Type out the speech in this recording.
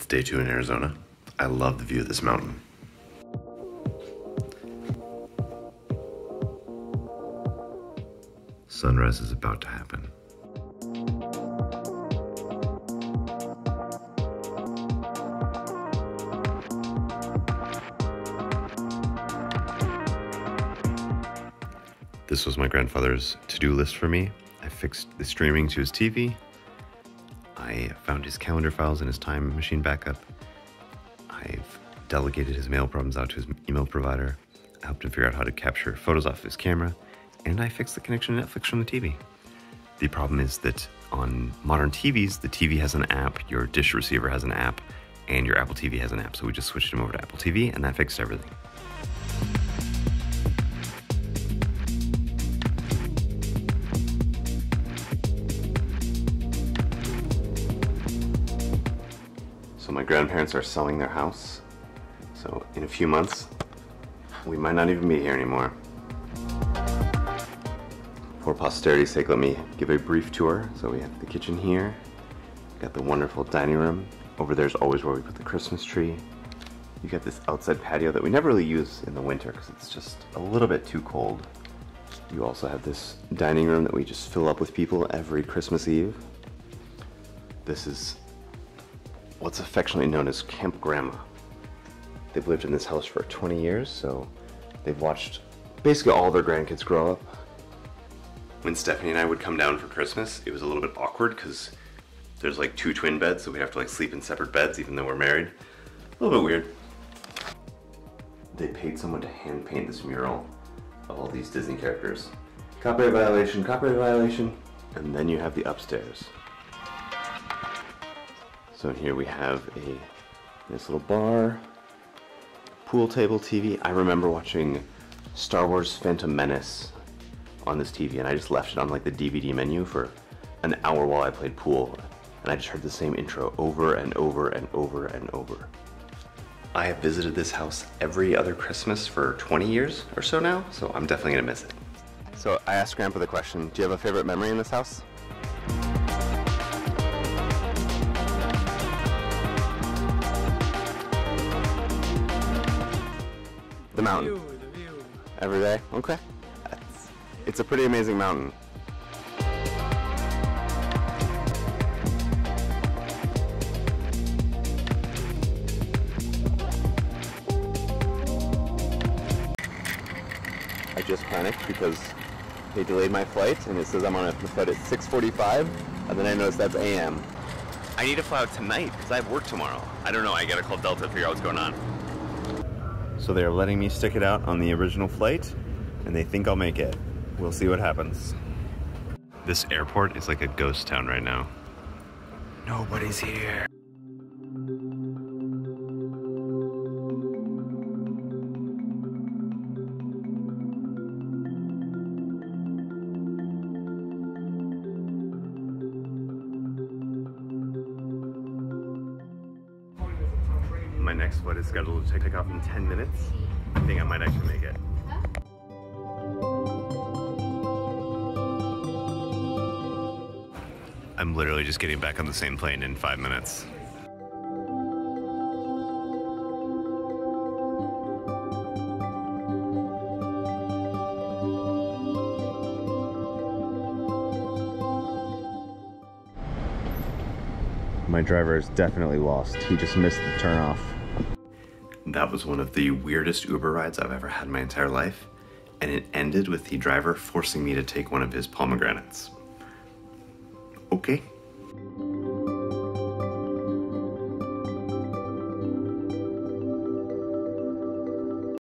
It's day 2 in Arizona. I love the view of this mountain. Sunrise is about to happen. This was my grandfather's to-do list for me. I fixed the streaming to his TV. I found his calendar files and his time machine backup. I've delegated his mail problems out to his email provider. I helped him figure out how to capture photos off his camera. And I fixed the connection to Netflix from the TV. The problem is that on modern TVs, the TV has an app, your dish receiver has an app, and your Apple TV has an app. So we just switched him over to Apple TV, and that fixed everything. So my grandparents are selling their house. So in a few months, we might not even be here anymore. For posterity's sake, let me give a brief tour. So we have the kitchen here, got the wonderful dining room. Over there's always where we put the Christmas tree. You got this outside patio that we never really use in the winter because it's just a little bit too cold. You also have this dining room that we just fill up with people every Christmas Eve. This is what's affectionately known as Camp Grandma. They've lived in this house for 20 years, so they've watched basically all their grandkids grow up. When Stephanie and I would come down for Christmas, it was a little bit awkward because there's like 2 twin beds, so we have to like sleep in separate beds even though we're married. A little bit weird. They paid someone to hand paint this mural of all these Disney characters. Copyright violation, copyright violation. And then you have the upstairs. So in here we have a nice little bar, pool table TV. I remember watching Star Wars Phantom Menace on this TV, and I just left it on like the DVD menu for an hour while I played pool, and I just heard the same intro over and over and over and over. I have visited this house every other Christmas for 20 years or so now, so I'm definitely gonna miss it. So I asked Grandpa the question, do you have a favorite memory in this house? The mountain. The view. Every day? Okay. It's a pretty amazing mountain. I just panicked because they delayed my flight and it says I'm on a flight at 6:45 and then I noticed that's AM. I need to fly out tonight because I have work tomorrow. I don't know, I gotta call Delta to figure out what's going on. So they're letting me stick it out on the original flight and they think I'll make it. We'll see what happens. This airport is like a ghost town right now. Nobody's here. My next flight is scheduled to take off in 10 minutes. I think I might actually make it. I'm literally just getting back on the same plane in 5 minutes. My driver is definitely lost. He just missed the turnoff. That was one of the weirdest Uber rides I've ever had in my entire life, and it ended with the driver forcing me to take one of his pomegranates. Okay.